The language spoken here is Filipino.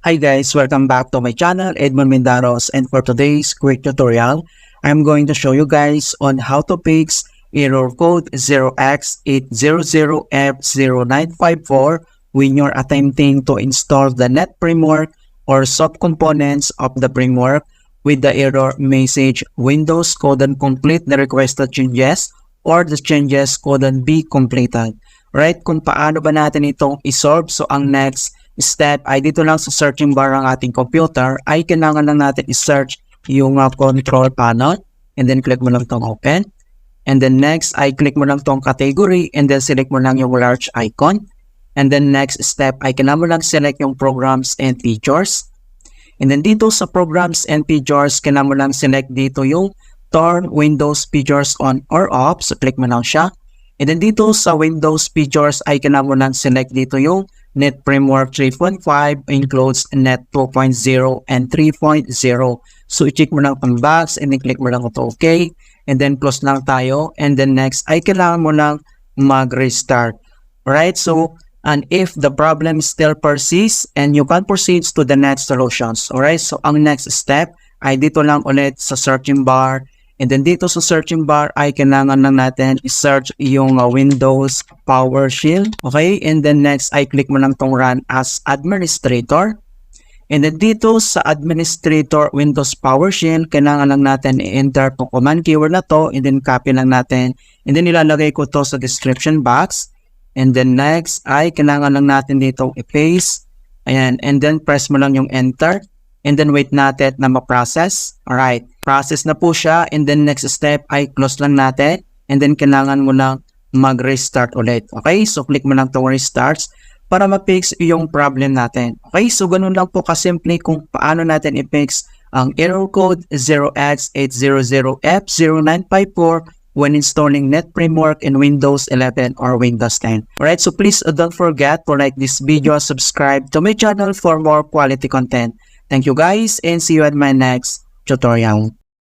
Hi guys, welcome back to my channel, Edmund Mindaros, and for today's quick tutorial, I'm going to show you guys on how to fix error code 0x800F0954 when you're attempting to install the net framework or subcomponents of the framework with the error message Windows couldn't complete the requested changes or the changes couldn't be completed. Right? Kung paano ba natin itong isolve? So ang next step ay dito lang sa searching bar ng ating computer ay kailangan lang natin i-search yung control panel and then click mo lang itong open. And then next ay click mo lang itong category and then select mo lang yung large icon. And then next step ay kailangan mo lang select yung programs and features. And then dito sa programs and features, kailangan mo lang select dito yung turn Windows features on or off. So click mo lang siya. And then dito sa Windows features ay kailangan mo lang select dito yung Net Framework 3.5 includes Net 2.0 and 3.0. So i-check mo lang pang box and then click mo lang ito okay. And then close lang tayo. And then next ay kailangan mo lang mag-restart. Alright, so and if the problem still persists and you can proceed to the next solutions. Alright, so ang next step ay dito lang ulit sa searching bar. And then dito sa searching bar ay kailangan lang natin i-search yung Windows Powershell. Okay, and then next ay click mo lang tong run as administrator. And then dito sa administrator Windows PowerShell, kailangan lang natin i-enter itong command keyword na to and then copy lang natin. And then ilalagay ko to sa description box. And then next ay kailangan lang natin dito i-paste. Ayan, and then press mo lang yung enter. And then wait natin na ma-process. Alright, process na po siya. And then next step ay close lang natin. And then kailangan mo lang mag-restart ulit. Okay, so click mo lang itong restarts para ma-fix yung problem natin. Okay, so ganun lang po kasimple kung paano natin i-fix ang error code 0x800F0954 when installing Net Framework in Windows 11 or Windows 10. Alright, so please don't forget to like this video, subscribe to my channel for more quality content. Thank you guys and see you at my next tutorial.